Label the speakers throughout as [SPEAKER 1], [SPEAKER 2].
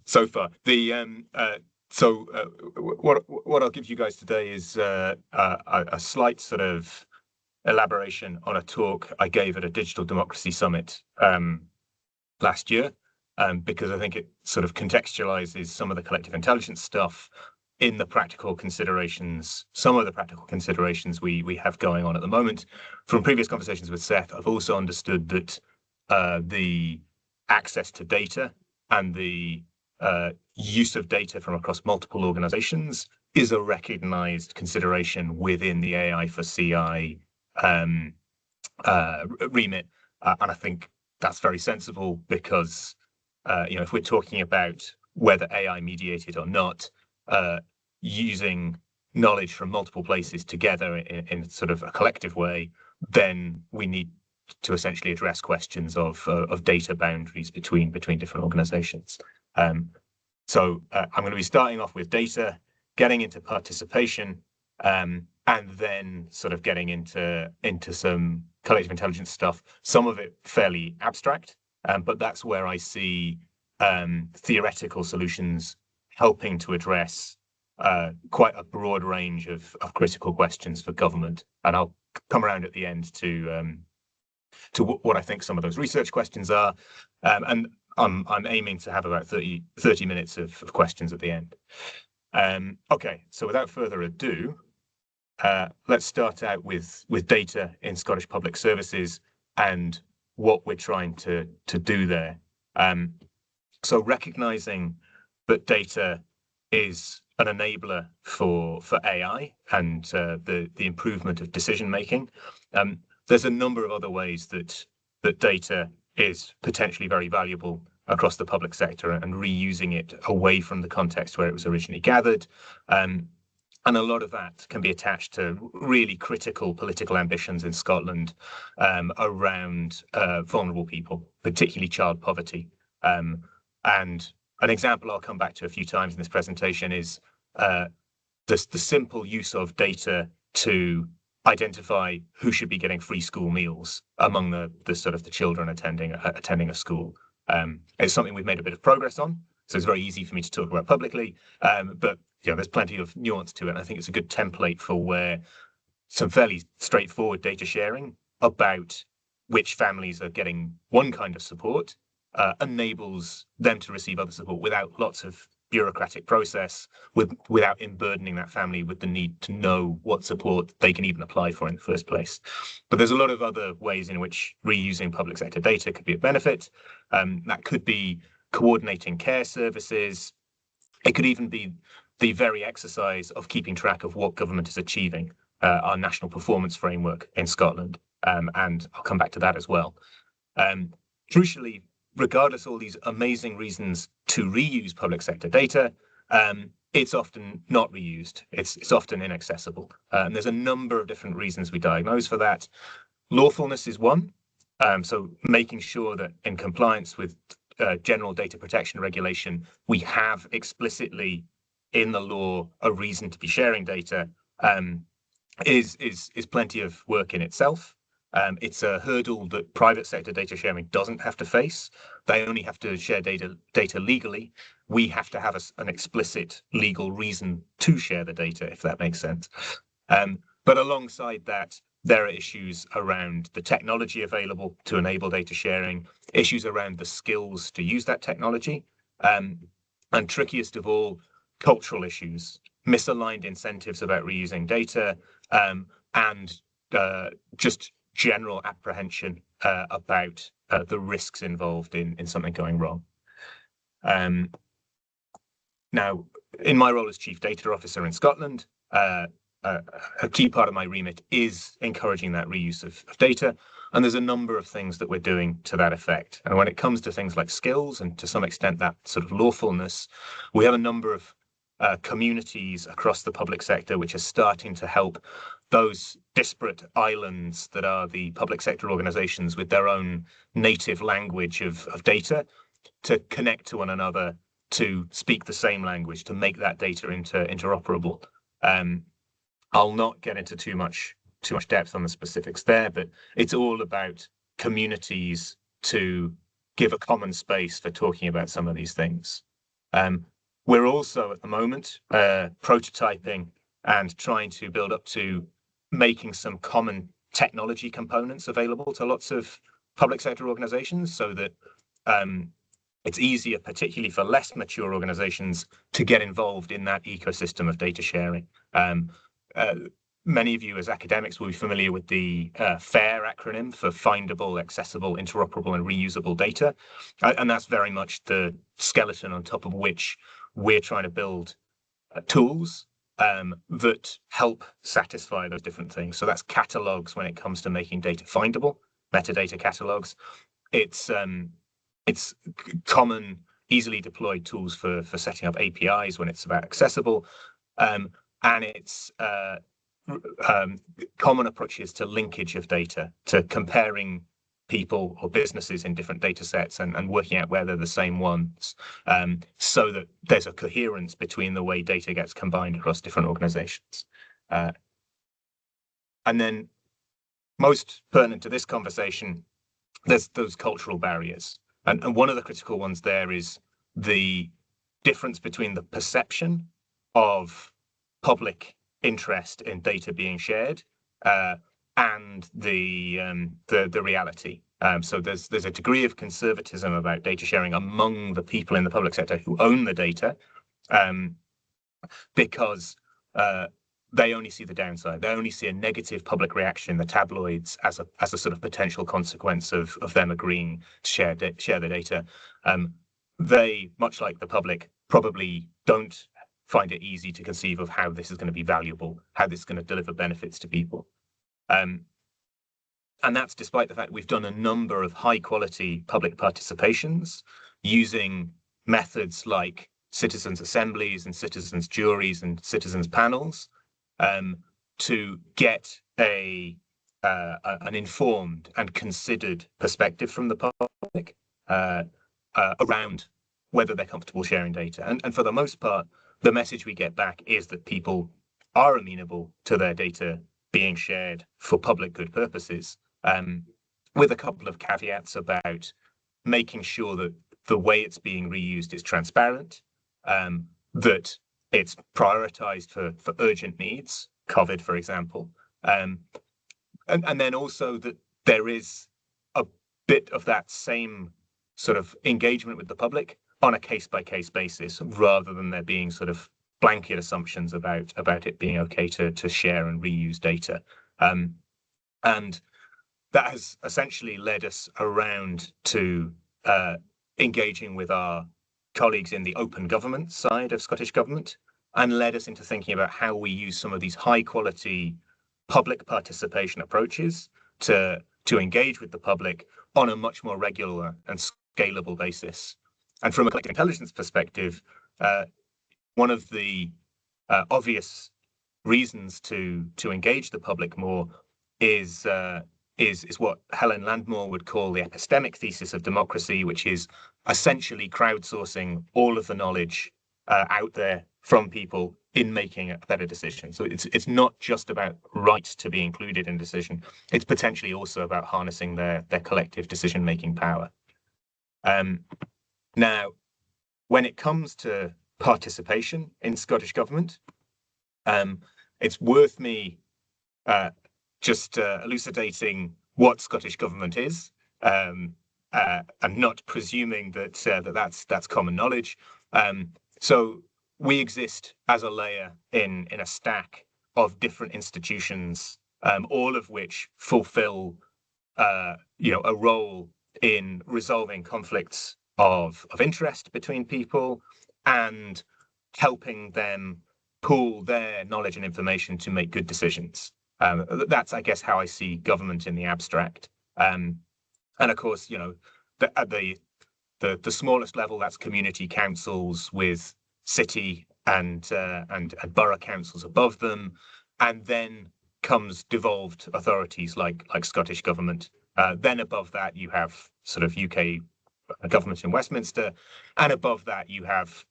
[SPEAKER 1] so far. What I'll give you guys today is a slight sort of elaboration on a talk I gave at a Digital Democracy Summit last year, because I think it sort of contextualizes some of the collective intelligence stuff in the practical considerations, some of the practical considerations we have going on at the moment. From previous conversations with Seth, I've also understood that the access to data and the use of data from across multiple organizations is a recognized consideration within the AI for CI remit. And I think that's very sensible because, if we're talking about whether AI mediated or not, using knowledge from multiple places together in sort of a collective way, then we need to essentially address questions of data boundaries between different organizations. So I'm going to be starting off with data, getting into participation, and then sort of getting into some collective intelligence stuff, some of it fairly abstract, but that's where I see theoretical solutions helping to address quite a broad range of critical questions for government. And I'll come around at the end to what I think some of those research questions are. And I'm aiming to have about 30 minutes of questions at the end. Okay, so without further ado, let's start out with data in Scottish Public Services and what we're trying to do there. So recognizing that data is an enabler for AI and the improvement of decision making, there's a number of other ways that data is potentially very valuable across the public sector and reusing it away from the context where it was originally gathered. And a lot of that can be attached to really critical political ambitions in Scotland around vulnerable people, particularly child poverty. And an example I'll come back to a few times in this presentation is the simple use of data to identify who should be getting free school meals among the sort of the children attending a school. It's something we've made a bit of progress on, so it's very easy for me to talk about publicly. But there's plenty of nuance to it. And I think it's a good template for where some fairly straightforward data sharing about which families are getting one kind of support enables them to receive other support without lots of bureaucratic process, without burdening that family with the need to know what support they can even apply for in the first place. But there's a lot of other ways in which reusing public sector data could be a benefit. That could be coordinating care services. It could even be the very exercise of keeping track of what government is achieving, our national performance framework in Scotland. And I'll come back to that as well. Crucially, regardless of all these amazing reasons to reuse public sector data, it's often not reused. It's often inaccessible. And there's a number of different reasons we diagnose for that. Lawfulness is one. So making sure that in compliance with general data protection regulation, we have explicitly in the law a reason to be sharing data is plenty of work in itself. It's a hurdle that private sector data sharing doesn't have to face. They only have to share data legally. We have to have an explicit legal reason to share the data, if that makes sense. But alongside that, there are issues around the technology available to enable data sharing, issues around the skills to use that technology, and trickiest of all, cultural issues, misaligned incentives about reusing data, and just general apprehension about the risks involved in something going wrong. Now, in my role as Chief Data Officer in Scotland, a key part of my remit is encouraging that reuse of data, and there's a number of things that we're doing to that effect. And when it comes to things like skills and to some extent that sort of lawfulness, we have a number of communities across the public sector which are starting to help those disparate islands that are the public sector organizations with their own native language of data to connect to one another, to speak the same language, to make that data interoperable. I'll not get into too much depth on the specifics there, but it's all about communities to give a common space for talking about some of these things. We're also at the moment prototyping and trying to build up to making some common technology components available to lots of public sector organizations so that it's easier, particularly for less mature organizations, to get involved in that ecosystem of data sharing. Many of you as academics will be familiar with the FAIR acronym for findable, accessible, interoperable, and reusable data. And that's very much the skeleton on top of which we're trying to build tools that help satisfy those different things. So that's catalogs when it comes to making data findable, metadata catalogs. It's common, easily deployed tools for setting up APIs when it's about accessible, and it's common approaches to linkage of data, to comparing people or businesses in different data sets and working out where they're the same ones, so that there's a coherence between the way data gets combined across different organizations. And then most pertinent to this conversation, there's those cultural barriers. And one of the critical ones there is the difference between the perception of public interest in data being shared and the reality. So there's a degree of conservatism about data sharing among the people in the public sector who own the data, because they only see the downside. They only see a negative public reaction in the tabloids as a sort of potential consequence of them agreeing to share the data. They, much like the public, probably don't find it easy to conceive of how this is going to be valuable, how this is going to deliver benefits to people. And that's despite the fact we've done a number of high quality public participations using methods like citizens' assemblies and citizens' juries and citizens' panels to get an informed and considered perspective from the public around whether they're comfortable sharing data. And for the most part, the message we get back is that people are amenable to their data being shared for public good purposes, with a couple of caveats about making sure that the way it's being reused is transparent, that it's prioritized for urgent needs, COVID, for example, and then also that there is a bit of that same sort of engagement with the public on a case-by-case basis, rather than there being sort of blanket assumptions about it being okay to share and reuse data. And that has essentially led us around to engaging with our colleagues in the open government side of Scottish Government, and led us into thinking about how we use some of these high-quality public participation approaches to engage with the public on a much more regular and scalable basis. And from a collective intelligence perspective, one of the obvious reasons to engage the public more is what Helen Landmore would call the epistemic thesis of democracy, which is essentially crowdsourcing all of the knowledge out there from people in making a better decision. So it's not just about right to be included in decision. It's potentially also about harnessing their collective decision-making power. Now, when it comes to participation in Scottish Government, it's worth me just elucidating what Scottish Government is, and not presuming that that's common knowledge. So we exist as a layer in a stack of different institutions, all of which fulfill a role in resolving conflicts of interest between people and helping them pool their knowledge and information to make good decisions. That's, I guess, how I see government in the abstract. And of course, at the smallest level, that's community councils with city and borough councils above them, and then comes devolved authorities like Scottish Government. Then above that, you have sort of UK government in Westminster, and above that, you have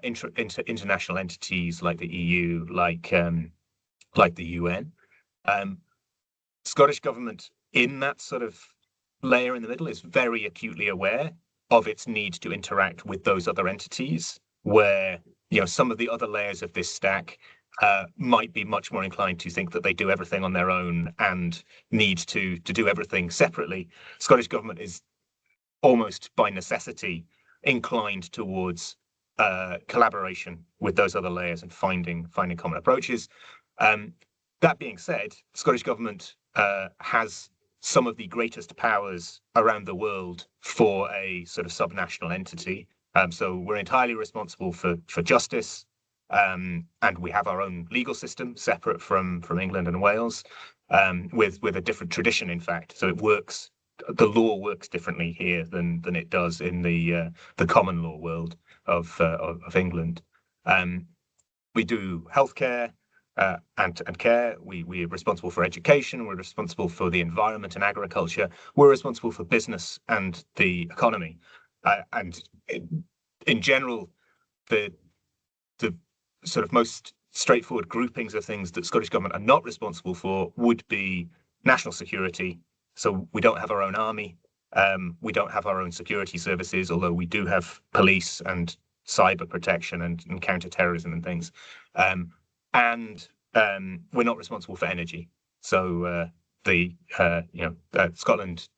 [SPEAKER 1] international entities like the EU, like the UN. Scottish Government, in that sort of layer in the middle, is very acutely aware of its need to interact with those other entities where some of the other layers of this stack might be much more inclined to think that they do everything on their own and need to do everything separately. Scottish government is almost by necessity inclined towards collaboration with those other layers and finding common approaches. That being said, the Scottish government has some of the greatest powers around the world for a sort of subnational entity. So we're entirely responsible for justice, and we have our own legal system separate from England and Wales, with a different tradition, in fact. So it works. The law works differently here than it does in the common law world of England. We do healthcare and care. We're responsible for education. We're responsible for the environment and agriculture. We're responsible for business and the economy. And in general, the sort of most straightforward groupings of things that Scottish government are not responsible for would be national security. So we don't have our own army. We don't have our own security services, although we do have police and cyber protection and counter-terrorism and things. And we're not responsible for energy. So Scotland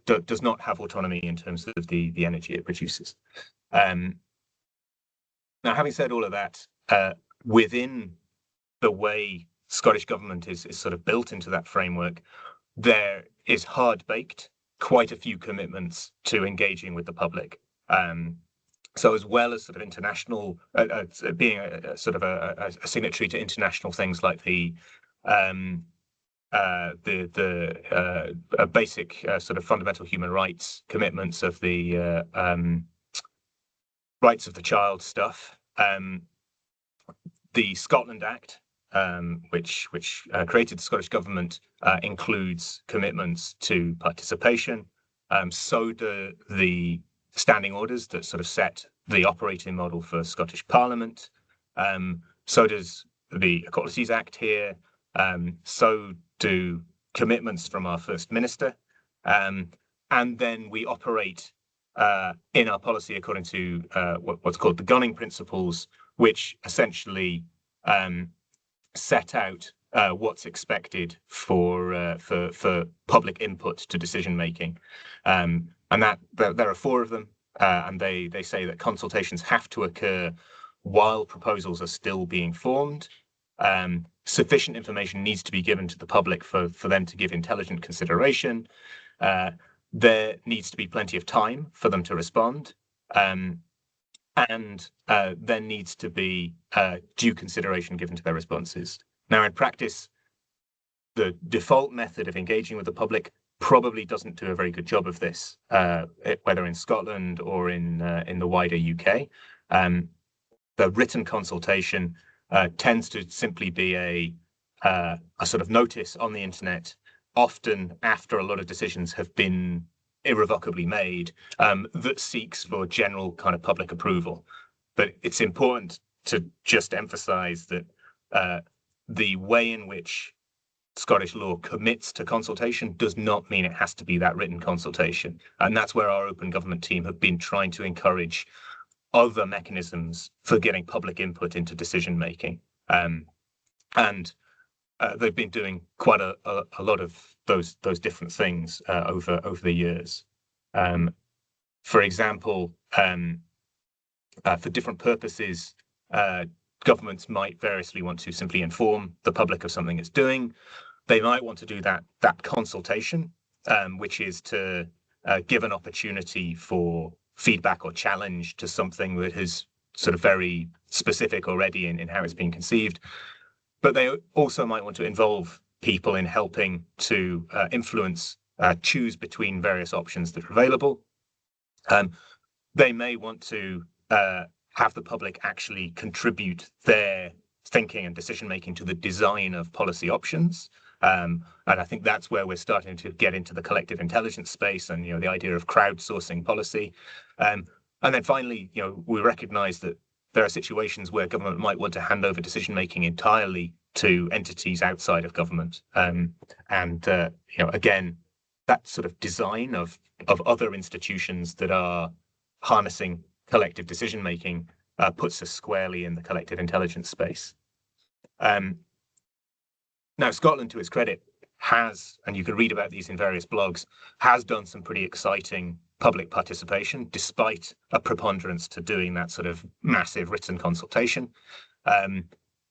[SPEAKER 1] does not have autonomy in terms of the energy it produces. Now, having said all of that, within the way Scottish government is sort of built into that framework, there is hard-baked quite a few commitments to engaging with the public. So as well as sort of international, being a signatory to international things like the basic sort of fundamental human rights commitments of the rights of the child stuff, the Scotland Act, which created the Scottish government, includes commitments to participation. So do the standing orders that sort of set the operating model for Scottish Parliament. So does the Equalities Act here. So do commitments from our First Minister. And then we operate in our policy according to what's called the Gunning Principles, which essentially set out what's expected for public input to decision making, and that there are 4 of them, and they say that consultations have to occur while proposals are still being formed. Sufficient information needs to be given to the public for them to give intelligent consideration. There needs to be plenty of time for them to respond, and there needs to be due consideration given to their responses. Now, in practice, the default method of engaging with the public probably doesn't do a very good job of this, whether in Scotland or in the wider UK. The written consultation tends to simply be a sort of notice on the internet, often after a lot of decisions have been irrevocably made, that seeks for general kind of public approval. But it's important to just emphasize that the way in which Scottish law commits to consultation does not mean it has to be that written consultation. And that's where our open government team have been trying to encourage other mechanisms for getting public input into decision making. And they've been doing quite a lot of those different things over the years. For example, for different purposes, governments might variously want to simply inform the public of something it's doing. They might want to do that consultation, which is to give an opportunity for feedback or challenge to something that is sort of very specific already in how it's being conceived. But they also might want to involve people in helping to influence, choose between various options that are available. They may want to have the public actually contribute their thinking and decision-making to the design of policy options. And I think that's where we're starting to get into the collective intelligence space and, the idea of crowdsourcing policy. And then finally, we recognize that there are situations where government might want to hand over decision-making entirely to entities outside of government. Again, that sort of design of other institutions that are harnessing collective decision making puts us squarely in the collective intelligence space. Now, Scotland, to its credit, has, and you can read about these in various blogs, has done some pretty exciting public participation, despite a preponderance to doing that sort of massive written consultation.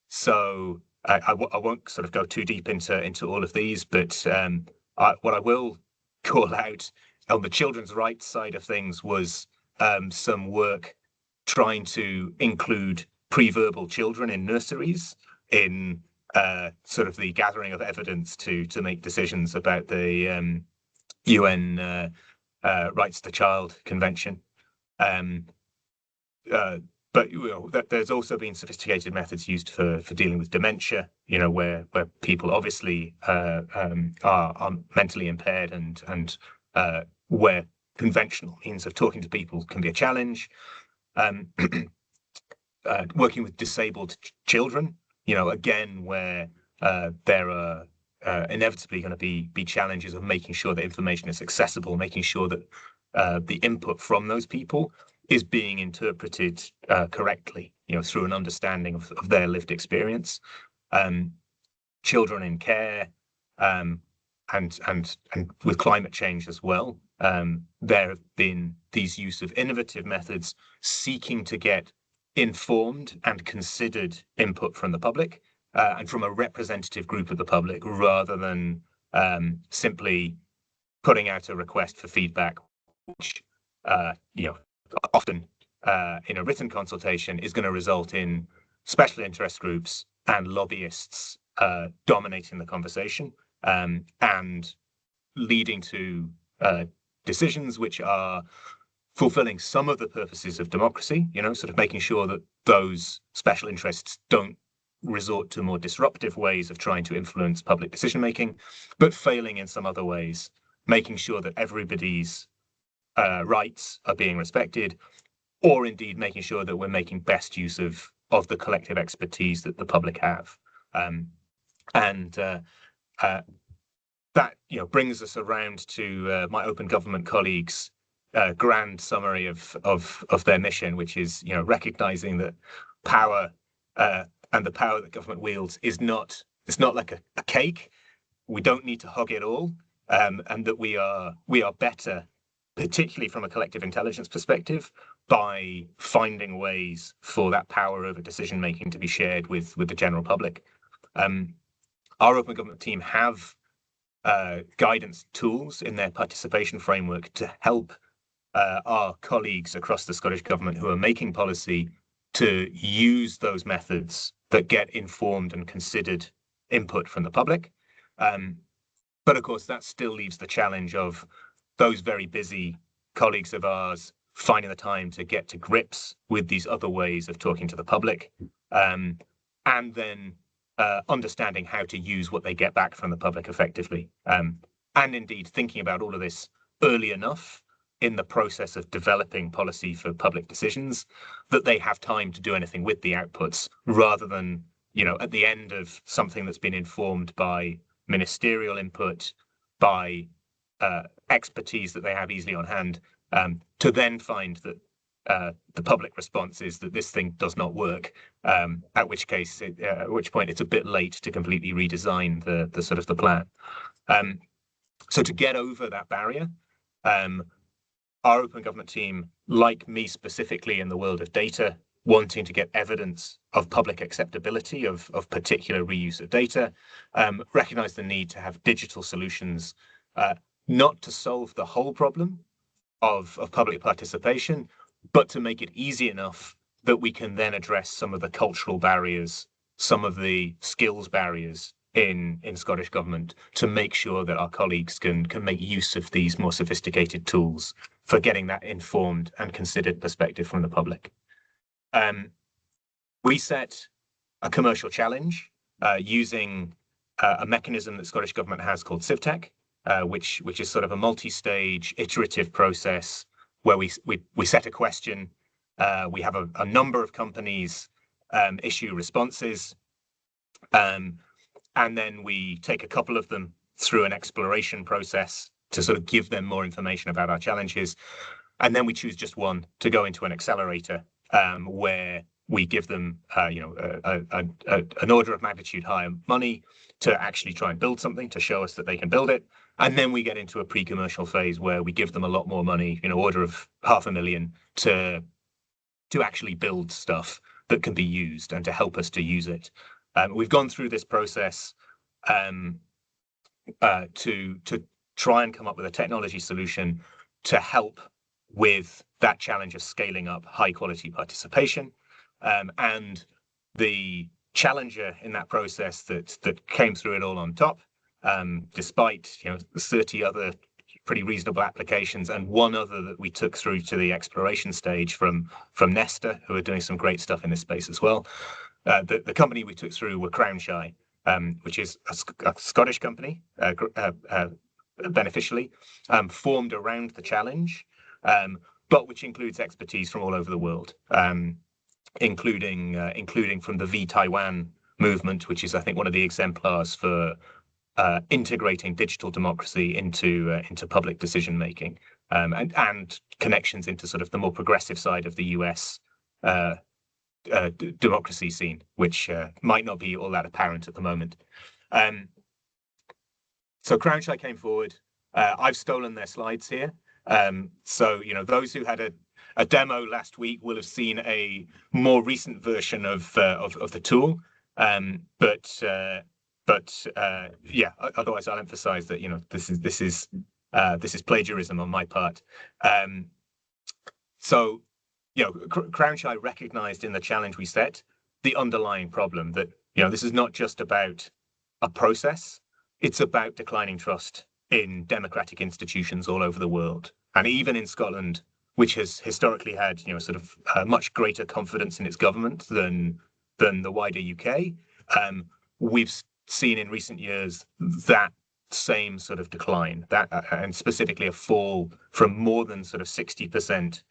[SPEAKER 1] So I won't sort of go too deep into all of these, but what I will call out on the children's rights side of things was some work trying to include pre-verbal children in nurseries in sort of the gathering of evidence to make decisions about the UN Rights to Child Convention. But there's also been sophisticated methods used for dealing with dementia, where people obviously are mentally impaired and where conventional means of talking to people can be a challenge. Working with disabled children, again, where there are inevitably going to be challenges of making sure that information is accessible, making sure that the input from those people is being interpreted correctly, through an understanding of their lived experience. Children in care, and with climate change as well, there have been these use of innovative methods seeking to get informed and considered input from the public and from a representative group of the public, rather than simply putting out a request for feedback, which often in a written consultation is going to result in special interest groups and lobbyists dominating the conversation and leading to decisions which are fulfilling some of the purposes of democracy, sort of making sure that those special interests don't resort to more disruptive ways of trying to influence public decision making, but failing in some other ways, making sure that everybody's rights are being respected, or indeed making sure that we're making best use of the collective expertise that the public have. That brings us around to my open government colleagues' grand summary of their mission, which is recognizing that power and the power that government wields it's not like a cake. We don't need to hog it all, and that we are better, particularly from a collective intelligence perspective, by finding ways for that power over decision making to be shared with the general public. Our open government team have guidance tools in their participation framework to help our colleagues across the Scottish Government who are making policy to use those methods that get informed and considered input from the public. But of course, that still leaves the challenge of those very busy colleagues of ours finding the time to get to grips with these other ways of talking to the public, and then understanding how to use what they get back from the public effectively. And indeed thinking about all of this early enough in the process of developing policy for public decisions that they have time to do anything with the outputs, rather than, at the end of something that's been informed by ministerial input, by expertise that they have easily on hand, to then find that the public response is that this thing does not work, at which point it's a bit late to completely redesign the sort of the plan. So to get over that barrier, our open government team, like me specifically in the world of data, wanting to get evidence of public acceptability of particular reuse of data, recognize the need to have digital solutions, not to solve the whole problem of public participation, but to make it easy enough that we can then address some of the cultural barriers, some of the skills barriers in Scottish Government, to make sure that our colleagues can make use of these more sophisticated tools for getting that informed and considered perspective from the public. We set a commercial challenge using a mechanism that Scottish Government has called CivTech, which is sort of a multi-stage iterative process where we set a question, we have a number of companies issue responses, and then we take a couple of them through an exploration process to sort of give them more information about our challenges. and then we choose just one to go into an accelerator where we give them, an order of magnitude higher money to actually try and build something to show us that they can build it. And then we get into a pre-commercial phase where we give them a lot more money, order of $500,000 to actually build stuff that can be used and to help us to use it. We've gone through this process to try and come up with a technology solution to help with that challenge of scaling up high quality participation. And the challenger in that process that came through it all on top, despite 30 other pretty reasonable applications and one other that we took through to the exploration stage from Nesta, who are doing some great stuff in this space as well. The company we took through were Crownshy, which is a Scottish company, beneficially formed around the challenge, but which includes expertise from all over the world, including from the V Taiwan movement, which is, I think, one of the exemplars for integrating digital democracy into public decision making, and connections into sort of the more progressive side of the US democracy scene, which might not be all that apparent at the moment. So Crownshy came forward. I've stolen their slides here. So those who had a demo last week will have seen a more recent version of the tool. But otherwise I'll emphasize that this is plagiarism on my part. So Crownshy recognized in the challenge we set the underlying problem that this is not just about a process, it's about declining trust in democratic institutions all over the world. And even in Scotland, which has historically had sort of much greater confidence in its government than the wider UK, we've seen in recent years that same sort of decline, and specifically a fall from more than sort of 60%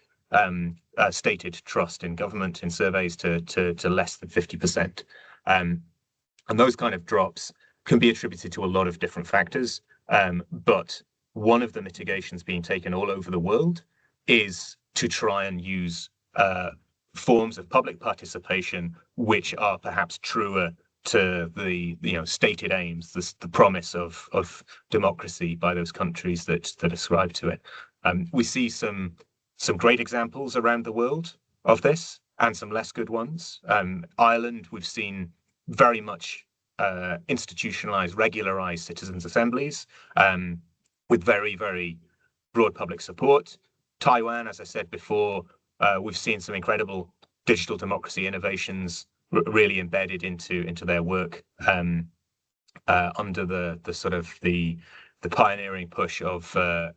[SPEAKER 1] stated trust in government in surveys to less than 50%. And those kind of drops can be attributed to a lot of different factors. But one of the mitigations being taken all over the world is to try and use forms of public participation which are perhaps truer to the stated aims, the promise of democracy by those countries that ascribe to it. We see some great examples around the world of this, and some less good ones. Ireland, we've seen very much institutionalized, regularized citizens' assemblies with very, very broad public support. Taiwan, as I said before, we've seen some incredible digital democracy innovations really embedded into their work under the sort of the pioneering push of a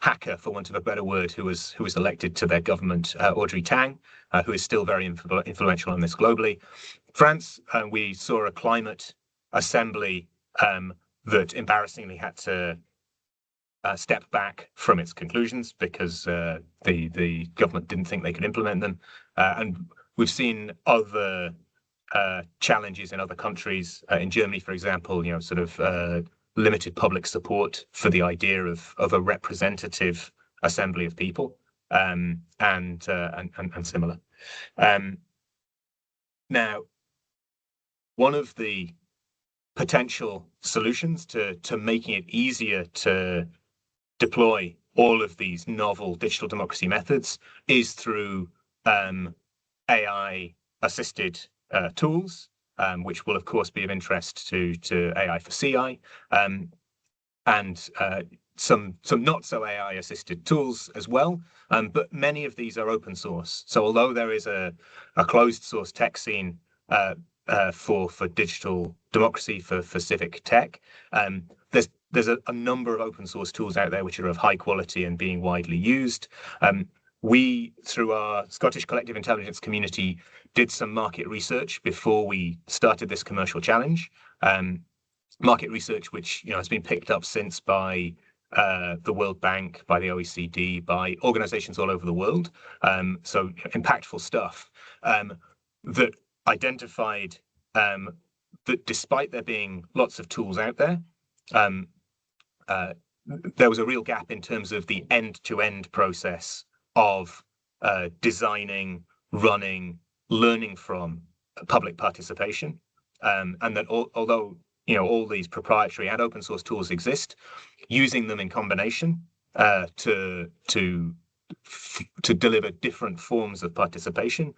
[SPEAKER 1] hacker, for want of a better word, who was elected to their government, Audrey Tang, who is still very influential on this globally. France, we saw a climate assembly that embarrassingly had to step back from its conclusions because the government didn't think they could implement them. And we've seen other challenges in other countries. In Germany, for example, sort of limited public support for the idea of a representative assembly of people, and similar. Now, one of the potential solutions to making it easier to deploy all of these novel digital democracy methods is through AI-assisted tools, which will, of course, be of interest to AI for CI, and some not so AI-assisted tools as well. But many of these are open source. So although there is a closed source tech scene for digital democracy, for civic tech, there's a number of open source tools out there which are of high quality and being widely used. We, through our Scottish Collective Intelligence community, did some market research before we started this commercial challenge. Market research which has been picked up since by the World Bank, by the OECD, by organizations all over the world. So impactful stuff that identified that despite there being lots of tools out there, there was a real gap in terms of the end-to-end process of designing, running, learning from public participation, and that although all these proprietary and open source tools exist, using them in combination to deliver different forms of participation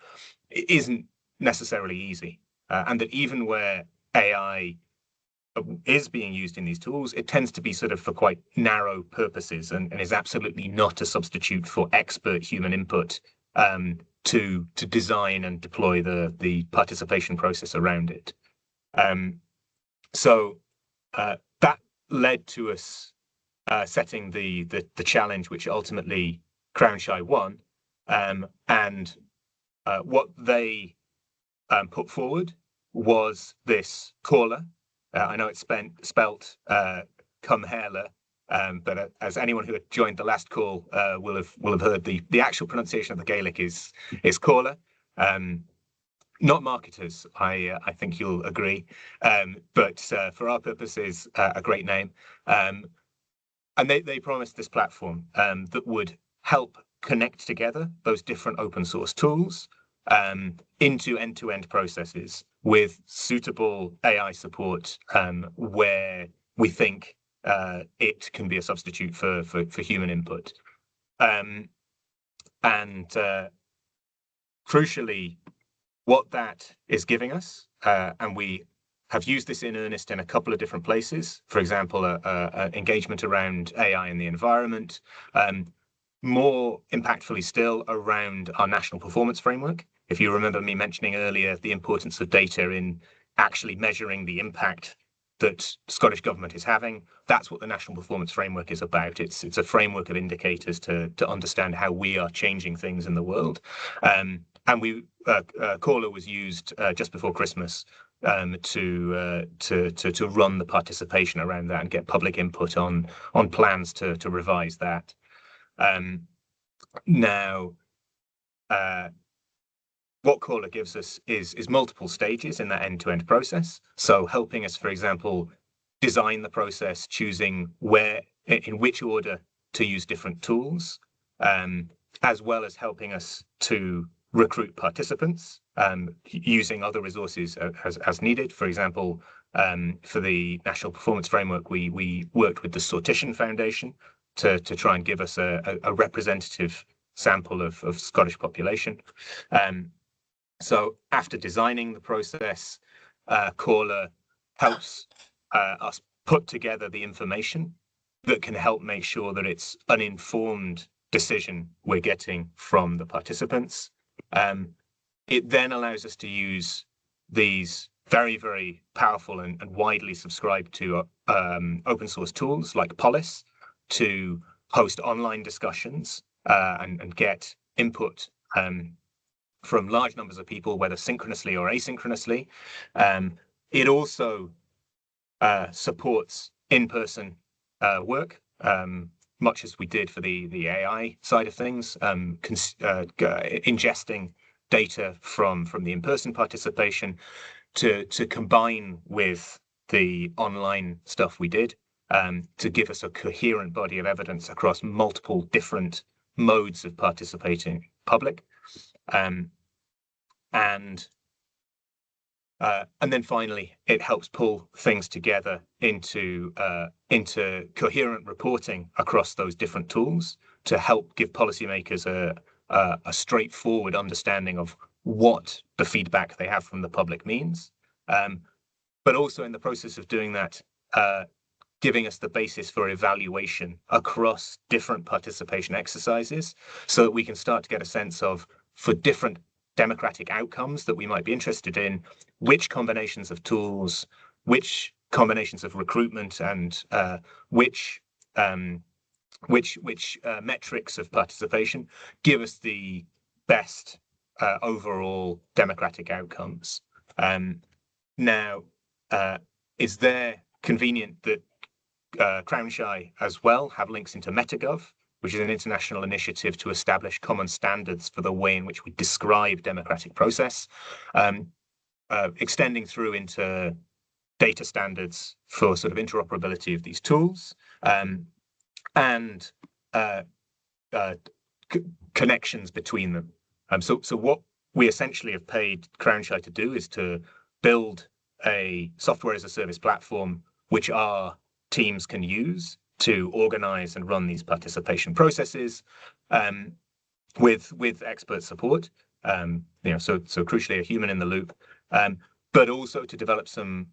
[SPEAKER 1] isn't necessarily easy, and that even where AI is being used in these tools, it tends to be sort of for quite narrow purposes and is absolutely not a substitute for expert human input to design and deploy the participation process around it. So that led to us setting the challenge, which ultimately CrownShy won. And what they put forward was this caller. I know it's spelt Cumhaler, but as anyone who had joined the last call will have heard, the actual pronunciation of the Gaelic is caller. Not marketers, I think you'll agree, but for our purposes, a great name. And they promised this platform that would help connect together those different open source tools into end-to-end processes with suitable AI support where we think it can be a substitute for human input. And crucially, what that is giving us, and we have used this in earnest in a couple of different places, for example, engagement around AI in the environment, more impactfully still around our national performance framework. If you remember me mentioning earlier the importance of data in actually measuring the impact that Scottish Government is having, that's what the National Performance Framework is about. It's a framework of indicators to understand how we are changing things in the world. And Caller was used just before Christmas to run the participation around that and get public input on plans to revise that. Now, what Caller gives us is multiple stages in that end-to-end process. So helping us, for example, design the process, choosing in which order to use different tools, as well as helping us to recruit participants using other resources as needed. For example, for the National Performance Framework, we worked with the Sortition Foundation to try and give us a representative sample of Scottish population. So after designing the process, Caller helps us put together the information that can help make sure that it's an informed decision we're getting from the participants. It then allows us to use these very, very powerful and widely subscribed to open source tools like Polis to host online discussions and get input from large numbers of people, whether synchronously or asynchronously. It also supports in-person work, much as we did for the AI side of things, ingesting data from the in-person participation to combine with the online stuff we did to give us a coherent body of evidence across multiple different modes of participating public. And then finally, it helps pull things together into coherent reporting across those different tools to help give policymakers a straightforward understanding of what the feedback they have from the public means, but also in the process of doing that, giving us the basis for evaluation across different participation exercises so that we can start to get a sense of, for different democratic outcomes that we might be interested in, which combinations of tools, which combinations of recruitment, and which metrics of participation give us the best overall democratic outcomes. Now, it's there convenient that CrownShy as well have links into MetaGov, which is an international initiative to establish common standards for the way in which we describe democratic process, extending through into data standards for sort of interoperability of these tools. and connections between them. So what we essentially have paid CrownShy to do is to build a software as a service platform which our teams can use to organize and run these participation processes, with expert support. So crucially a human in the loop, but also to develop some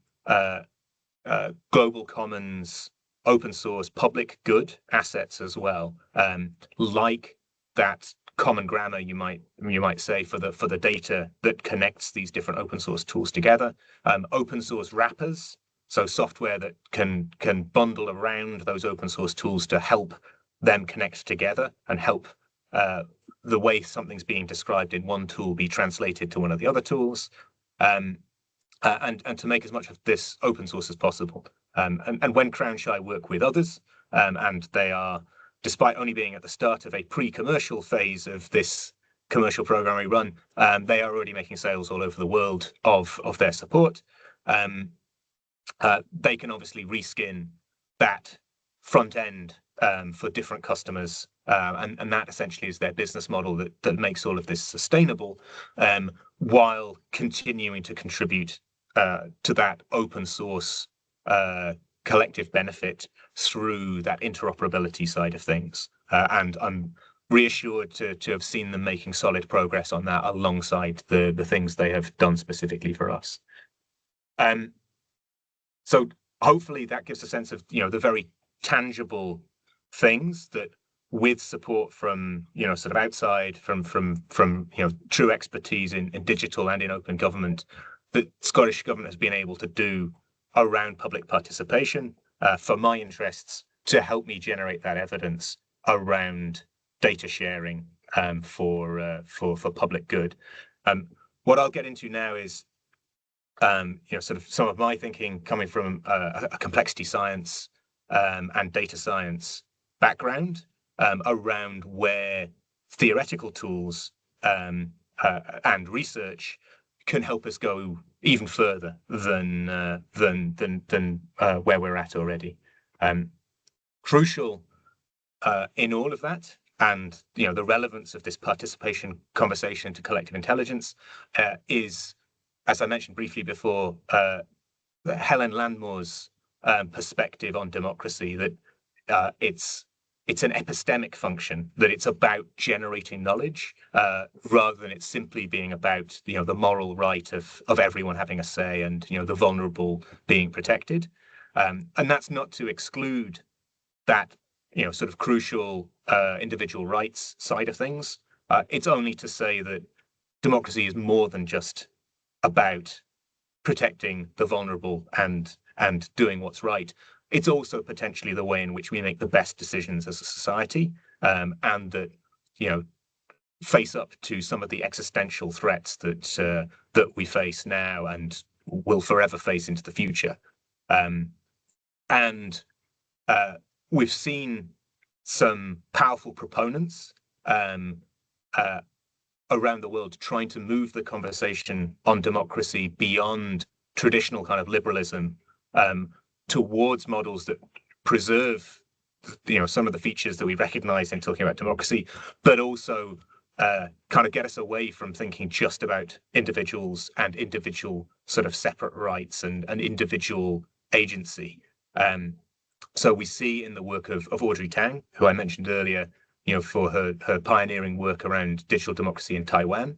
[SPEAKER 1] global commons, open source, public good assets as well, like that common grammar, you might say, for the data that connects these different open source tools together. Open source wrappers, so software that can bundle around those open source tools to help them connect together and help the way something's being described in one tool be translated to one of the other tools, and to make as much of this open source as possible. And when CrownShy work with others, and they are, despite only being at the start of a pre-commercial phase of this commercial program we run, they are already making sales all over the world of their support. They can obviously reskin that front end for different customers, and that essentially is their business model that makes all of this sustainable, while continuing to contribute to that open source collective benefit through that interoperability side of things. And I'm reassured to have seen them making solid progress on that alongside the things they have done specifically for us. So hopefully that gives a sense of the very tangible things that, with support from sort of outside, from true expertise in digital and in open government, that Scottish government has been able to do around public participation for my interests, to help me generate that evidence around data sharing for public good. What I'll get into now is sort of some of my thinking coming from a complexity science and data science background, around where theoretical tools and research can help us go even further than where we're at already. Crucial in all of that, and the relevance of this participation conversation to collective intelligence, is, as I mentioned briefly before, Helen Landmore's perspective on democracy, that it's an epistemic function, that it's about generating knowledge, rather than it simply being about the moral right of everyone having a say and the vulnerable being protected. And that's not to exclude that sort of crucial individual rights side of things. It's only to say that democracy is more than just about protecting the vulnerable and doing what's right. It's also potentially the way in which we make the best decisions as a society, and that face up to some of the existential threats that we face now and will forever face into the future. And we've seen some powerful proponents around the world trying to move the conversation on democracy beyond traditional kind of liberalism, towards models that preserve some of the features that we recognize in talking about democracy, but also kind of get us away from thinking just about individuals and individual sort of separate rights and individual agency. So we see in the work of Audrey Tang, who I mentioned earlier, for her pioneering work around digital democracy in Taiwan,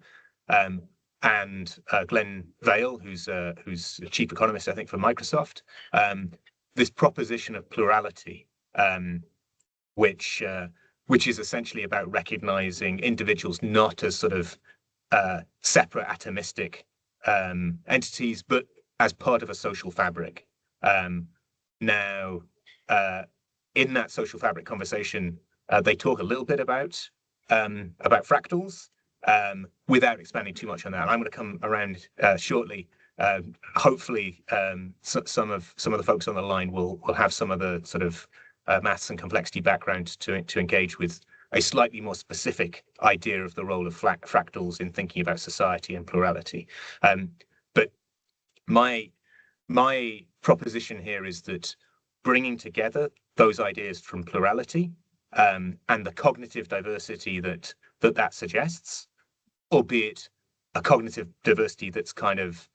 [SPEAKER 1] and Glenn Vale, who's a chief economist, I think, for Microsoft, this proposition of plurality, which is essentially about recognizing individuals not as sort of separate atomistic entities, but as part of a social fabric. Now, in that social fabric conversation, they talk a little bit about fractals, without expanding too much on that. I'm going to come around shortly. Hopefully, some of the folks on the line will have some of the sort of maths and complexity background to engage with a slightly more specific idea of the role of fractals in thinking about society and plurality. But my proposition here is that bringing together those ideas from plurality and the cognitive diversity that suggests, albeit a cognitive diversity that's kind of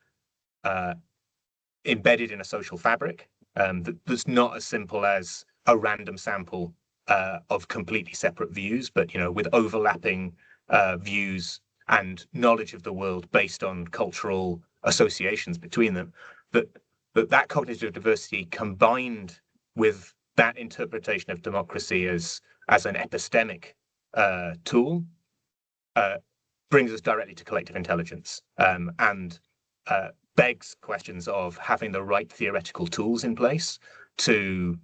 [SPEAKER 1] embedded in a social fabric, that's not as simple as a random sample of completely separate views, but with overlapping views and knowledge of the world based on cultural associations between them. That cognitive diversity combined with that interpretation of democracy as an epistemic tool brings us directly to collective intelligence, and begs questions of having the right theoretical tools in place to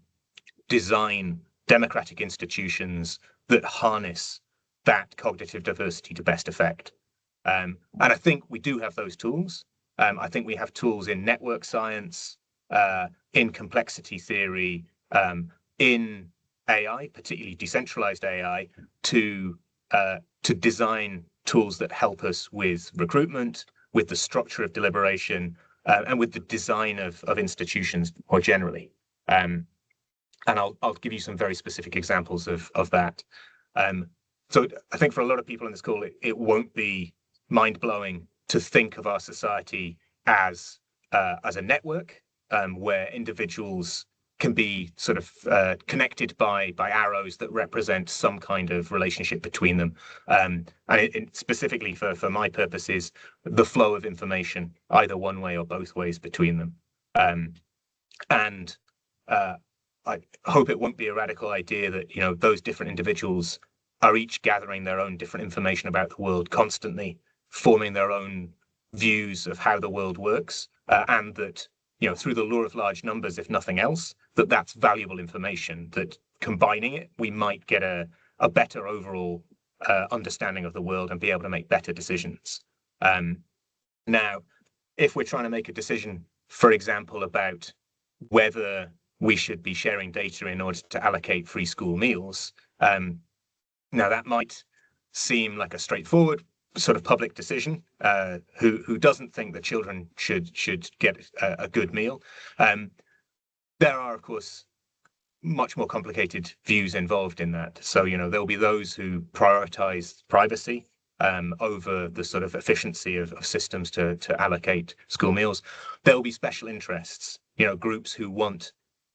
[SPEAKER 1] design democratic institutions that harness that cognitive diversity to best effect. And I think we do have those tools. I think we have tools in network science, in complexity theory, in AI, particularly decentralized AI, to design tools that help us with recruitment, with the structure of deliberation, and with the design of institutions more generally. And I'll give you some very specific examples of that. So I think for a lot of people in this call, it won't be mind-blowing to think of our society as a network where individuals can be sort of connected by arrows that represent some kind of relationship between them. And it specifically for my purposes, the flow of information, either one way or both ways between them. And I hope it won't be a radical idea that, those different individuals are each gathering their own different information about the world constantly, forming their own views of how the world works, and that, through the law of large numbers, if nothing else, that's valuable information, that combining it, we might get a better overall understanding of the world and be able to make better decisions. Now, if we're trying to make a decision, for example, about whether we should be sharing data in order to allocate free school meals, now that might seem like a straightforward sort of public decision. Who doesn't think that children should get a good meal? There are, of course, much more complicated views involved in that. So, there'll be those who prioritize privacy over the sort of efficiency of systems to allocate school meals. There'll be special interests, groups who want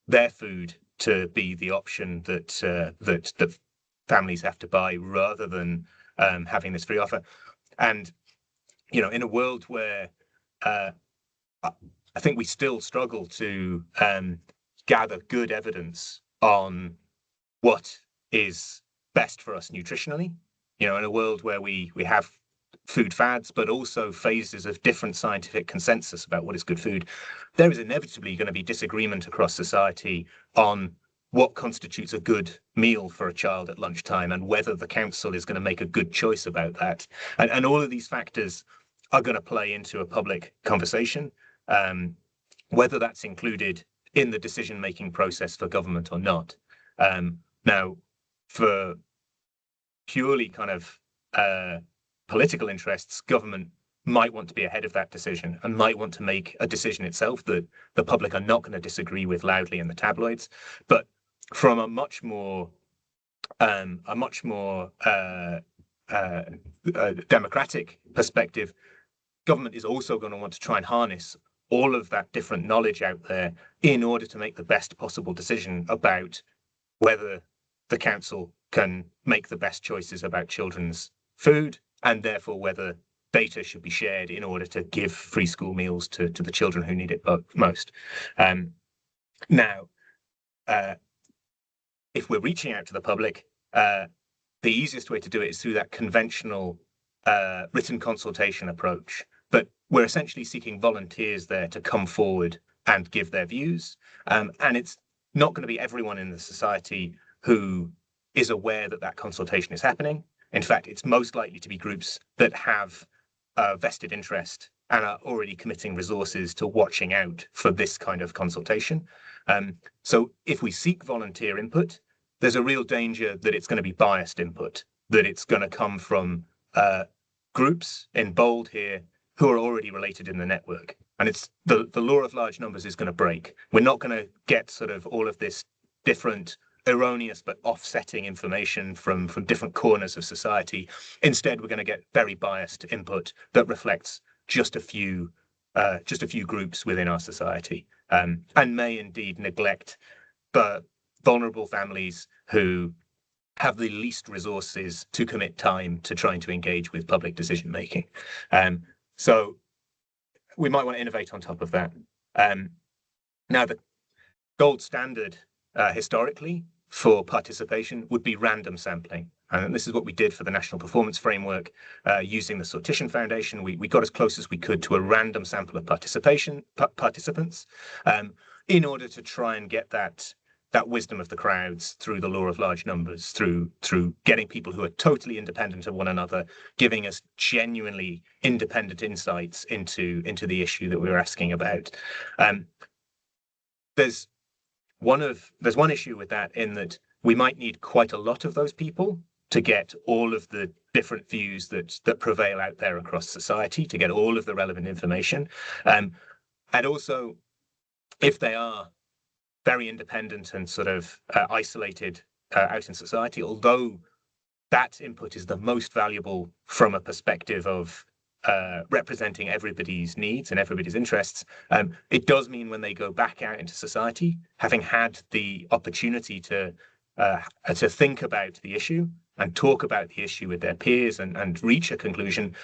[SPEAKER 1] their food to be the option that families have to buy rather than having this free offer. And, in a world where I think we still struggle to gather good evidence on what is best for us nutritionally, in a world where we have food fads, but also phases of different scientific consensus about what is good food, there is inevitably going to be disagreement across society on what constitutes a good meal for a child at lunchtime and whether the council is going to make a good choice about that. And all of these factors are going to play into a public conversation, whether that's included in the decision-making process for government or not. Now, for purely kind of political interests, government might want to be ahead of that decision and might want to make a decision itself that the public are not going to disagree with loudly in the tabloids. But from a much more democratic perspective, government is also going to want to try and harness all of that different knowledge out there in order to make the best possible decision about whether the council can make the best choices about children's food, and therefore whether data should be shared in order to give free school meals to the children who need it most. Now, if we're reaching out to the public, the easiest way to do it is through that conventional written consultation approach. But we're essentially seeking volunteers there to come forward and give their views. And it's not going to be everyone in the society who is aware that consultation is happening. In fact, it's most likely to be groups that have a vested interest and are already committing resources to watching out for this kind of consultation. So if we seek volunteer input, there's a real danger that it's going to be biased input, that it's going to come from groups in bold here who are already related in the network. And it's the law of large numbers is going to break. We're not going to get sort of all of this different erroneous but offsetting information from different corners of society. Instead, we're going to get very biased input that reflects just a few groups within our society, and may indeed neglect the vulnerable families who have the least resources to commit time to trying to engage with public decision making. So we might want to innovate on top of that. Now, the gold standard historically for participation would be random sampling. And this is what we did for the National Performance Framework using the Sortition Foundation. We got as close as we could to a random sample of participants in order to try and get that wisdom of the crowds through the law of large numbers, through getting people who are totally independent of one another, giving us genuinely independent insights into the issue that we were asking about. There's one issue with that, in that we might need quite a lot of those people to get all of the different views that prevail out there across society, to get all of the relevant information. And also, if they are very independent and sort of isolated out in society, although that input is the most valuable from a perspective of representing everybody's needs and everybody's interests, it does mean when they go back out into society, having had the opportunity to think about the issue and talk about the issue with their peers and reach a conclusion,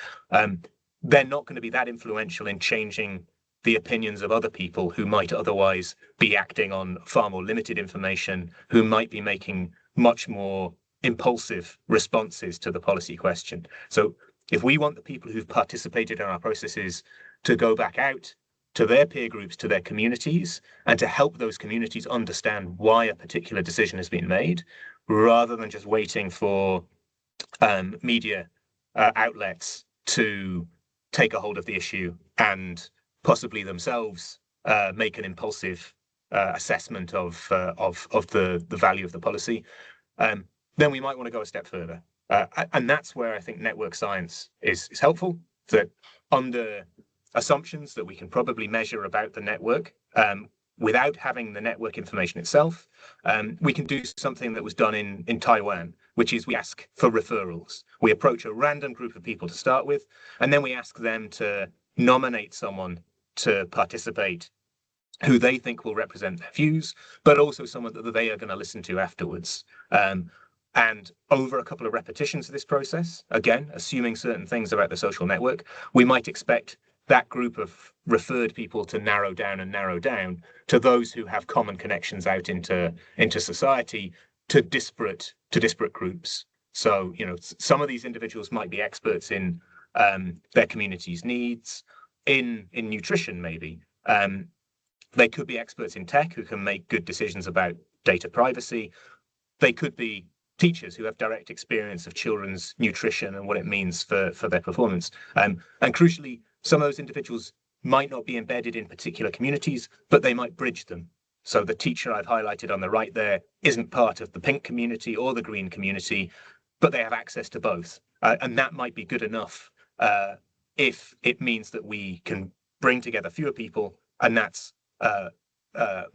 [SPEAKER 1] they're not going to be that influential in changing the opinions of other people who might otherwise be acting on far more limited information, who might be making much more impulsive responses to the policy question. So if we want the people who've participated in our processes to go back out to their peer groups, to their communities, and to help those communities understand why a particular decision has been made, rather than just waiting for media outlets to take a hold of the issue and possibly themselves make an impulsive assessment of the value of the policy, then we might want to go a step further. And that's where I think network science is helpful, that under assumptions that we can probably measure about the network, without having the network information itself, we can do something that was done in Taiwan, which is we ask for referrals. We approach a random group of people to start with, and then we ask them to nominate someone to participate who they think will represent their views, but also someone that they are going to listen to afterwards. And over a couple of repetitions of this process, again, assuming certain things about the social network, we might expect that group of referred people to narrow down to those who have common connections out into society, to disparate groups. So, some of these individuals might be experts in their community's needs, in nutrition, maybe. They could be experts in tech who can make good decisions about data privacy. They could be teachers who have direct experience of children's nutrition and what it means for their performance. And crucially, some of those individuals might not be embedded in particular communities, but they might bridge them. So the teacher I've highlighted on the right there isn't part of the pink community or the green community, but they have access to both. And that might be good enough if it means that we can bring together fewer people, and that's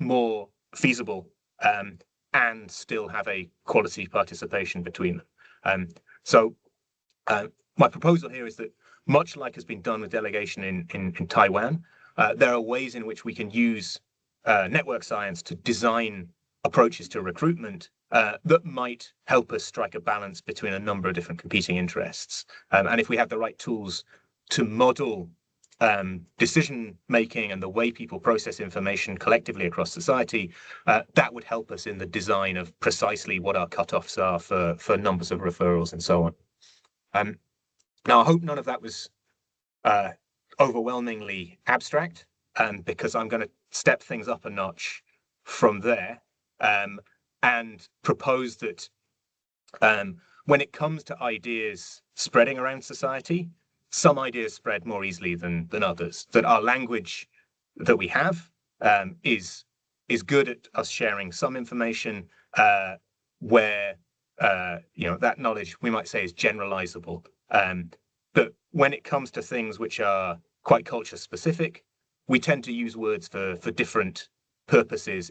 [SPEAKER 1] more feasible, and still have a quality participation between them. So my proposal here is that, much like has been done with delegation in Taiwan, there are ways in which we can use network science to design approaches to recruitment that might help us strike a balance between a number of different competing interests. And if we have the right tools to model decision making and the way people process information collectively across society, that would help us in the design of precisely what our cutoffs are for numbers of referrals and so on. Now, I hope none of that was overwhelmingly abstract, because I'm going to step things up a notch from there, and propose that when it comes to ideas spreading around society, some ideas spread more easily than others, that our language that we have is good at us sharing some information where that knowledge, we might say, is generalizable. But when it comes to things which are quite culture specific, we tend to use words for different purposes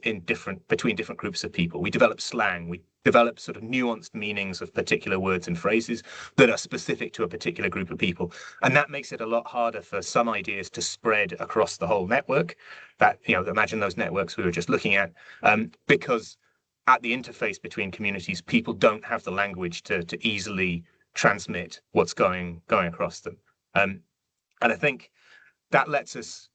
[SPEAKER 1] between different groups of people. We develop slang. We develop sort of nuanced meanings of particular words and phrases that are specific to a particular group of people. And that makes it a lot harder for some ideas to spread across the whole network. That, imagine those networks we were just looking at, because at the interface between communities, people don't have the language to easily transmit what's going across them. And I think that lets us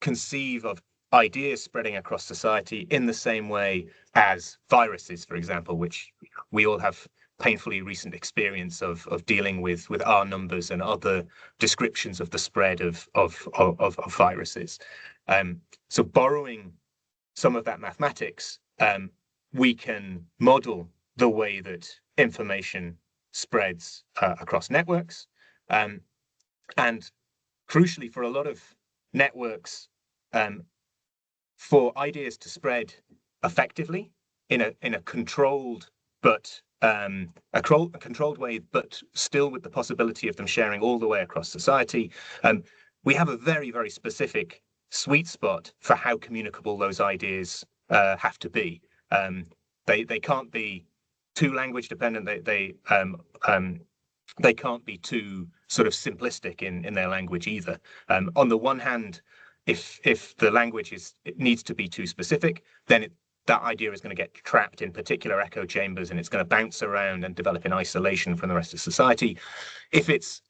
[SPEAKER 1] conceive of ideas spreading across society in the same way as viruses, for example, which we all have painfully recent experience of dealing with R numbers and other descriptions of the spread of viruses. So borrowing some of that mathematics, we can model the way that information spreads across networks. And crucially, for a lot of networks, for ideas to spread effectively in a controlled but a controlled way, but still with the possibility of them sharing all the way across society, we have a very, very specific sweet spot for how communicable those ideas have to be. They can't be too language dependent. They can't be too sort of simplistic in their language either. On the one hand, if the language needs to be too specific, then that idea is going to get trapped in particular echo chambers, and it's going to bounce around and develop in isolation from the rest of society. If it's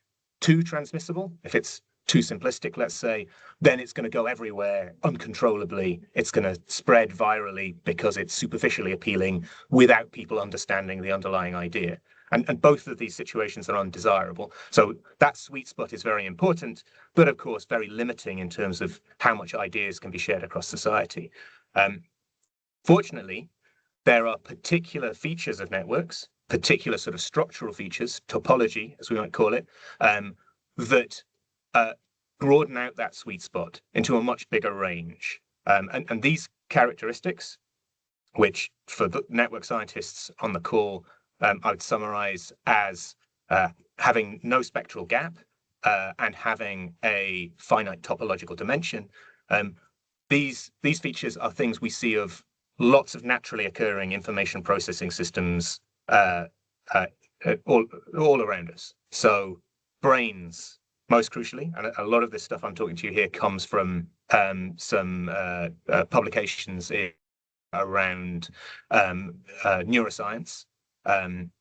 [SPEAKER 1] too transmissible, if it's too simplistic, let's say, then it's going to go everywhere uncontrollably. It's going to spread virally because it's superficially appealing without people understanding the underlying idea. And both of these situations are undesirable. So that sweet spot is very important, but of course very limiting in terms of how much ideas can be shared across society. Fortunately, there are particular features of networks, particular sort of structural features, topology, as we might call it, that broaden out that sweet spot into a much bigger range. And these characteristics, which for the network scientists on the call, I would summarize as having no spectral gap and having a finite topological dimension. These features are things we see of lots of naturally occurring information processing systems all around us. So brains, most crucially, and a lot of this stuff I'm talking to you here comes from some publications around neuroscience. And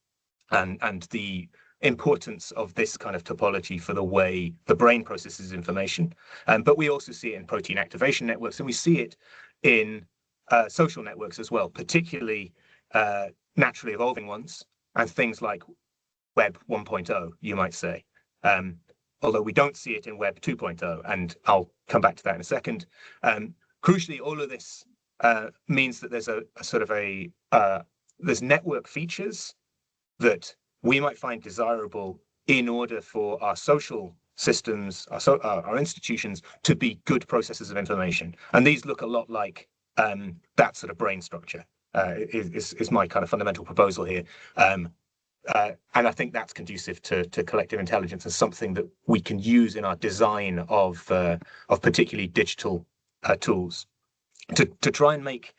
[SPEAKER 1] the importance of this kind of topology for the way the brain processes information. But we also see it in protein activation networks, and we see it in social networks as well, particularly naturally evolving ones, and things like Web 1.0, you might say. Although we don't see it in Web 2.0, and I'll come back to that in a second. Crucially, all of this means that there's a sort of there's network features that we might find desirable in order for our social systems, our institutions, to be good processors of information. And these look a lot like that sort of brain structure, is my kind of fundamental proposal here. And I think that's conducive to collective intelligence and something that we can use in our design of particularly digital tools to try and make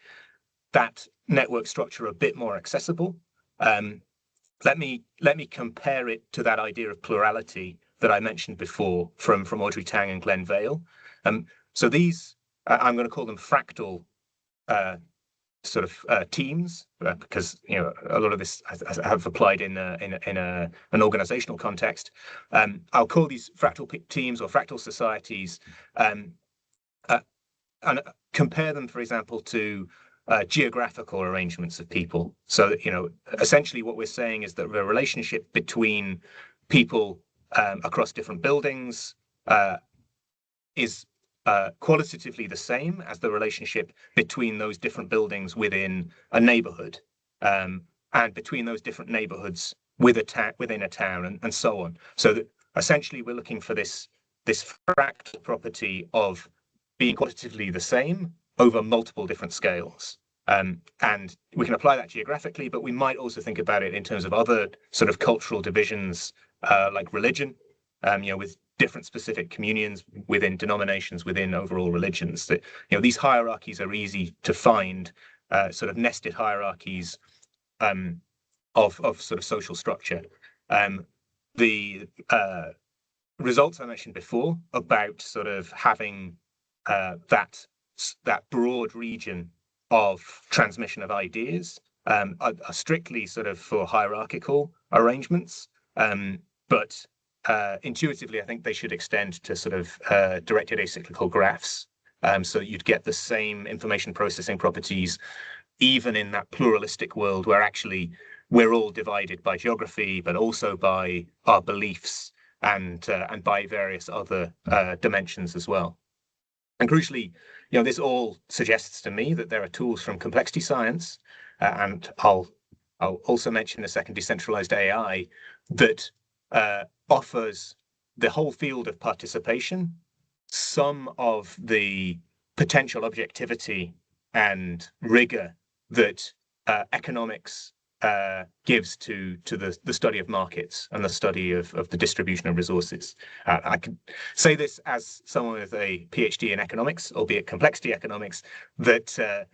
[SPEAKER 1] that network structure a bit more accessible. Let me compare it to that idea of plurality that I mentioned before from Audrey Tang and Glenn Vale. So these, I'm going to call them fractal sort of teams, because a lot of this have applied in an organizational context. I'll call these fractal teams or fractal societies, and compare them, for example, to geographical arrangements of people. So that, essentially what we're saying is that the relationship between people across different buildings is qualitatively the same as the relationship between those different buildings within a neighborhood, and between those different neighborhoods within a town, and so on. So that essentially we're looking for this fractal property of being qualitatively the same over multiple different scales. And we can apply that geographically, but we might also think about it in terms of other sort of cultural divisions, like religion, with different specific communions within denominations, within overall religions. That these hierarchies are easy to find, sort of nested hierarchies of sort of social structure. The results I mentioned before about sort of having that broad region of transmission of ideas are strictly sort of for hierarchical arrangements, but intuitively, I think they should extend to sort of directed acyclical graphs, so you'd get the same information processing properties even in that pluralistic world where actually we're all divided by geography, but also by our beliefs and by various other dimensions as well. And crucially, this all suggests to me that there are tools from complexity science, and I'll also mention in a second decentralized AI that offers the whole field of participation some of the potential objectivity and rigor that economics gives to the study of markets and the study of the distribution of resources. I can say this as someone with a PhD in economics, albeit complexity economics, that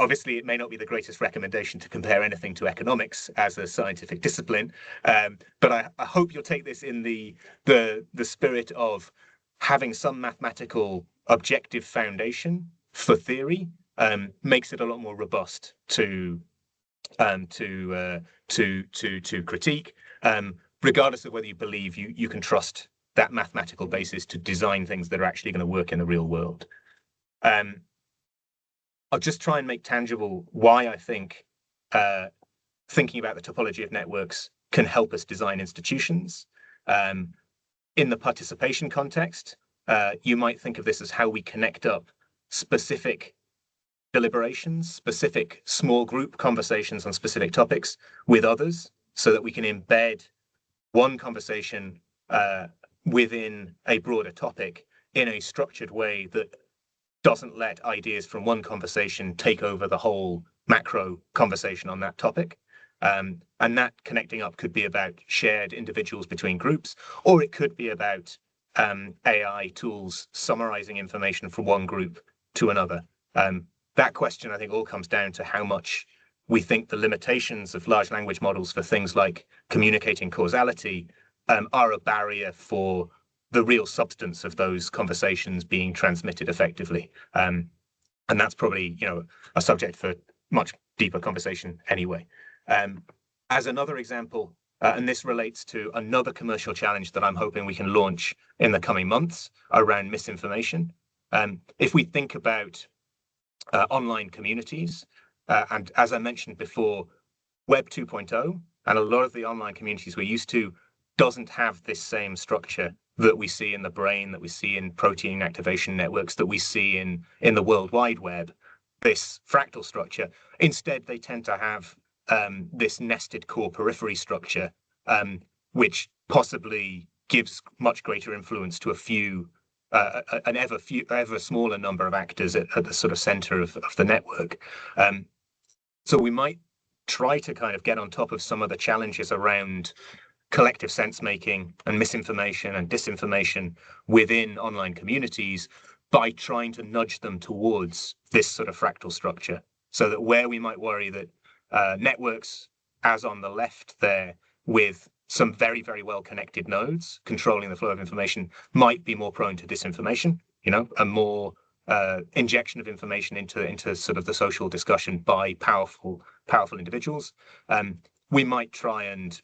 [SPEAKER 1] obviously it may not be the greatest recommendation to compare anything to economics as a scientific discipline, but I hope you'll take this in the spirit of having some mathematical objective foundation for theory makes it a lot more robust to critique, regardless of whether you believe you can trust that mathematical basis to design things that are actually going to work in the real world. I'll just try and make tangible why I think thinking about the topology of networks can help us design institutions. In the participation context, you might think of this as how we connect up specific deliberations, specific small group conversations on specific topics with others, so that we can embed one conversation within a broader topic in a structured way that doesn't let ideas from one conversation take over the whole macro conversation on that topic. And that connecting up could be about shared individuals between groups, or it could be about AI tools summarizing information from one group to another. That question, I think, all comes down to how much we think the limitations of large language models for things like communicating causality are a barrier for the real substance of those conversations being transmitted effectively. And that's probably, a subject for much deeper conversation anyway. As another example, and this relates to another commercial challenge that I'm hoping we can launch in the coming months around misinformation. If we think about online communities, and as I mentioned before, Web 2.0 and a lot of the online communities we're used to doesn't have this same structure that we see in the brain, that we see in protein activation networks, that we see in the World Wide Web, this fractal structure. Instead, they tend to have this nested core periphery structure, which possibly gives much greater influence to a few, an ever smaller number of actors at the sort of center of the network. So we might try to kind of get on top of some of the challenges around collective sense making and misinformation and disinformation within online communities by trying to nudge them towards this sort of fractal structure, so that where we might worry that networks, as on the left there, with some very, very well connected nodes controlling the flow of information, might be more prone to disinformation, a more injection of information into sort of the social discussion by powerful individuals. We might try and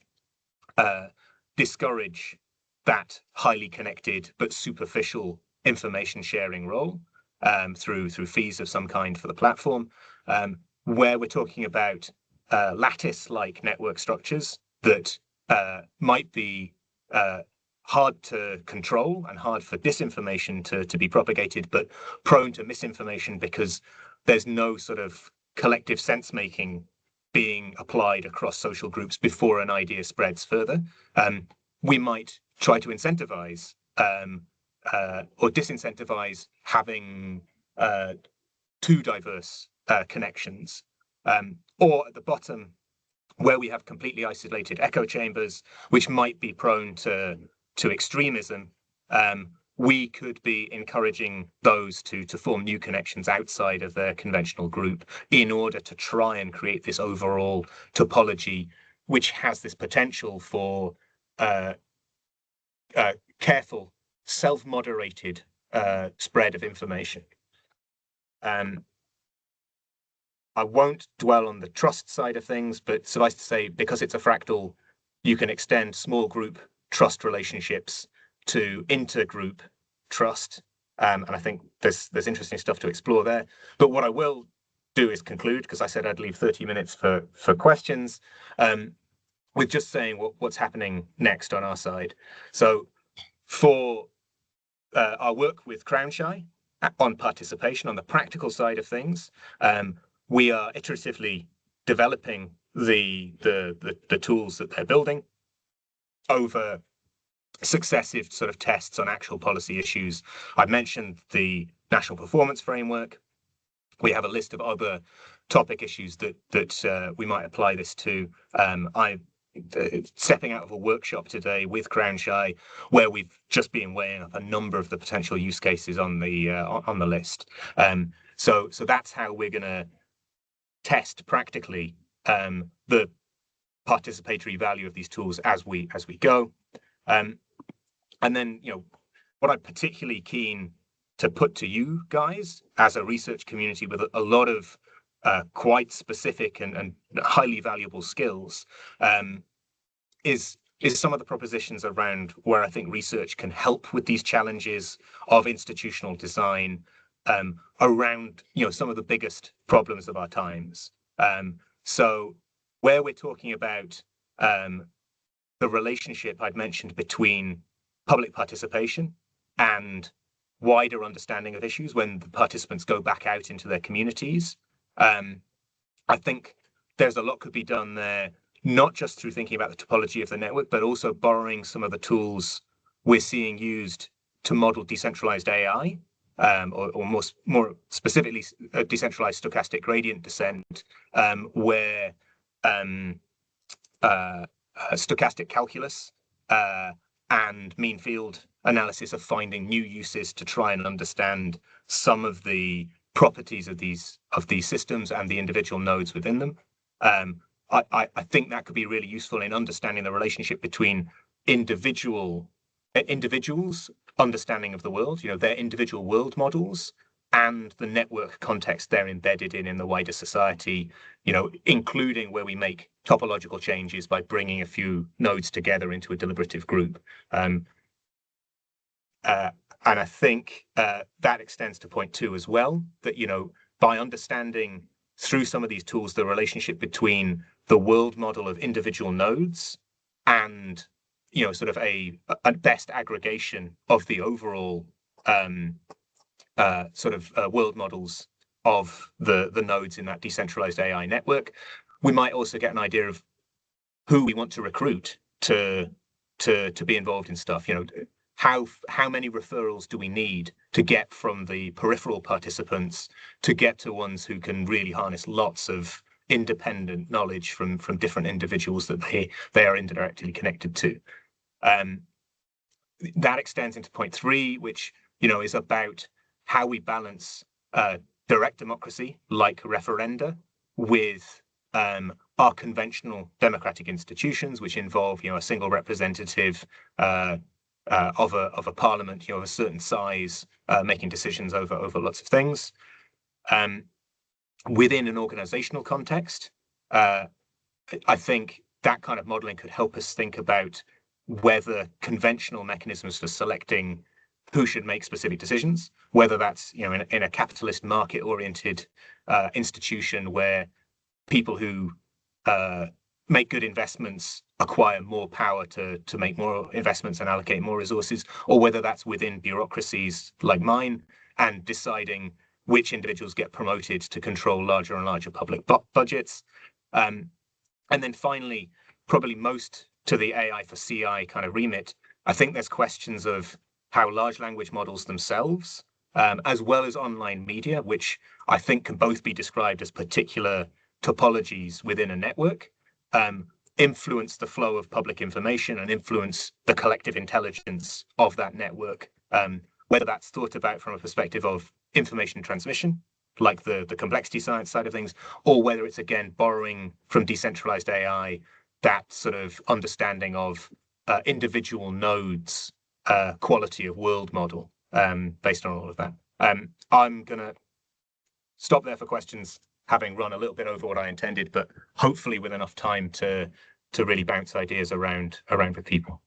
[SPEAKER 1] discourage that highly connected but superficial information sharing role through fees of some kind for the platform, where we're talking about lattice-like network structures that might be hard to control and hard for disinformation to be propagated, but prone to misinformation because there's no sort of collective sense-making being applied across social groups before an idea spreads further. We might try to incentivize or disincentivize having too diverse connections, or at the bottom, where we have completely isolated echo chambers, which might be prone to to extremism, we could be encouraging those to form new connections outside of their conventional group in order to try and create this overall topology, which has this potential for careful, self-moderated spread of information. I won't dwell on the trust side of things, but suffice to say, because it's a fractal, you can extend small group trust relationships to intergroup trust. And I think there's interesting stuff to explore there. But what I will do is conclude, because I said I'd leave 30 minutes for questions, with just saying what's happening next on our side. So for our work with CrownShy on participation, on the practical side of things, we are iteratively developing the tools that they're building over successive sort of tests on actual policy issues. I've mentioned the National Performance Framework. We have a list of other topic issues that we might apply this to. I'm stepping out of a workshop today with CrownShy, where we've just been weighing up a number of the potential use cases on the list. So that's how we're going to test practically the participatory value of these tools as we go. And then, what I'm particularly keen to put to you guys as a research community with a lot of quite specific and highly valuable skills is some of the propositions around where I think research can help with these challenges of institutional design around some of the biggest problems of our times. So where we're talking about the relationship I'd mentioned between public participation and wider understanding of issues when the participants go back out into their communities, I think there's a lot could be done there, not just through thinking about the topology of the network, but also borrowing some of the tools we're seeing used to model decentralized AI, or more specifically, decentralized stochastic gradient descent, where stochastic calculus and mean field analysis are finding new uses to try and understand some of the properties of these systems and the individual nodes within them. I think that could be really useful in understanding the relationship between individuals' understanding of the world, their individual world models, and the network context they're embedded in the wider society, including where we make topological changes by bringing a few nodes together into a deliberative group. And I think that extends to point 2 as well, that, by understanding through some of these tools the relationship between the world model of individual nodes and, sort of a best aggregation of the overall world models of the nodes in that decentralized AI network, we might also get an idea of who we want to recruit to be involved in stuff. How many referrals do we need to get from the peripheral participants to get to ones who can really harness lots of independent knowledge from different individuals that they are indirectly connected to. That extends into point 3, which is about how we balance direct democracy like referenda with our conventional democratic institutions, which involve a single representative of a parliament of a certain size, making decisions over lots of things. Within an organizational context, I think that kind of modeling could help us think about whether conventional mechanisms for selecting who should make specific decisions, whether that's in a capitalist market-oriented institution where people who make good investments acquire more power to make more investments and allocate more resources, or whether that's within bureaucracies like mine and deciding which individuals get promoted to control larger and larger public budgets. And then finally, probably most to the AI for CI kind of remit, I think there's questions of how large language models themselves, as well as online media, which I think can both be described as particular topologies within a network, influence the flow of public information and influence the collective intelligence of that network. Whether that's thought about from a perspective of information transmission, like the complexity science side of things, or whether it's, again, borrowing from decentralized AI, that sort of understanding of individual nodes, quality of world model, based on all of that. I'm going to stop there for questions, having run a little bit over what I intended, but hopefully with enough time to really bounce ideas around with people.